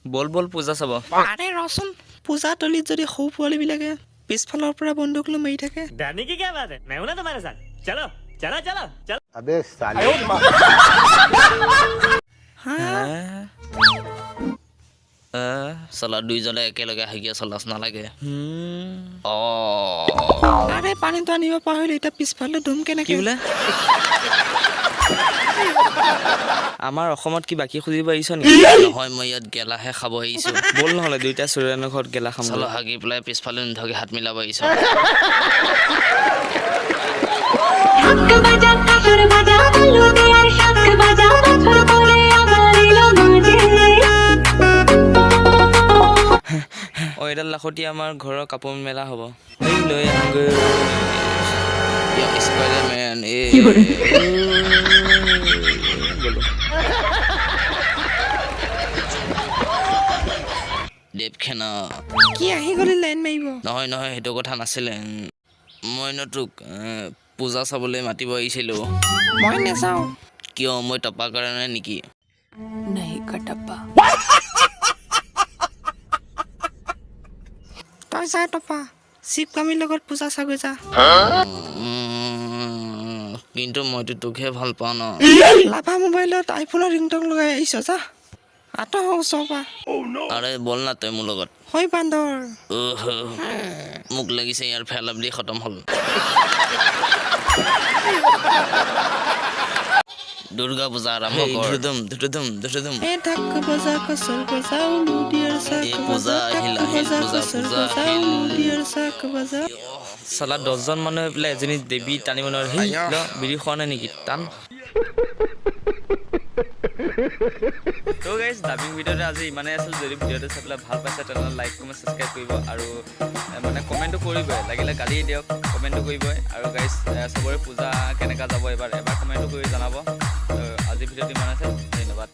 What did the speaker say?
বল বল পূজা চাব আৰে ৰচোন পূজা তলিত যদি সৌ পোৱালিবিলাকে পিছফালৰ পৰা বন্দুক লৈ মাৰি থাকে डरने की क्या बात है मैं हूं ना तुम्हारे साथ चलो चलो चलो चलो अबे साले হা চলা দুইজনে একেলগে হাগিয়া চলাচ নালাগে আৰে পানীটো আনিব পাহৰিলো এতিয়া পিছফালে ধুম কি কেনেকে বোলে আমাৰ অসমত কি বাকী খুজিব আহিছ নেকি নহয় মই ইয়াত গেলাহে খাব আহিছো বল নহ'লে দুইটা চুৰেনৰ ঘৰত গেলা খাম চলো হাগি পেলাই পিছফালে নিধকে হাত মিলাব আহিছো ঢাক বাজা কাঁসর বাজা আলু দেয়ার শাক বাজা বছর পরে আবার এলো মাঝে অ এডাল লাখতি আমাৰ ঘৰৰ কাপোৰ মেলা হ'ব এই লৈ আহোগৈ স্পাইডাৰমেন দেৱখেনা কি আহি গ'লি লাইন মাৰিব নহয় নহয় সেইটো কথা নাছিলে মই তোক পূজা চাবলৈ মাতিব আহিছিলোঁ মই নাচাওঁ কিয় মই টপা কাৰণে নেকি তই যা টপা শিৱকামীৰ লগত পূজা চাগৈ যা কিন্তু মইতো তোকহে ভাল পাওঁ ন লাভা মোবাইলত আইফোনৰ ৰিংটং লগাই আহিছ যা আঁতৰ ওচৰৰ পৰা আৰে বল না তই মোৰ লগত হৈ বান্দৰ মোক লাগিছে ইয়াৰ ফেলাপ দি খতম হ'ল দুৰ্গা পূজা আৰম্ভ কৰ ধুম এ ঢাক বজা কচল বজা উলু দিয়াৰ চাক পূজা আহিল আহিল পূজা পূজা আহিল দিয়াৰ চাক বজা চালা 10জন মানুহ হৈ পেলাই এজনী দেৱী টানিব নোৱাৰে সেই বিৰি খোৱা নাই নেকি টান তো গাইজ ডাবিং ভিডিঅ'টো আজি ইমানেই আছিল যদি ভিডিঅ'টো চাই পেলাই ভাল পাইছে তেনেহ'লে লাইক কমেণ্ট ছাবস্ক্ৰাইব কৰিব আৰু মানে কমেণ্টটো কৰিবই লাগিলে গালি দিয়ক কমেণ্টটো কৰিবই আৰু গাইজ চবৰে পূজা কেনেকুৱা যাব এবাৰ কমেণ্টটো কৰি জনাব আজি ভিডিঅ'টো ইমান আছে ধন্যবাদ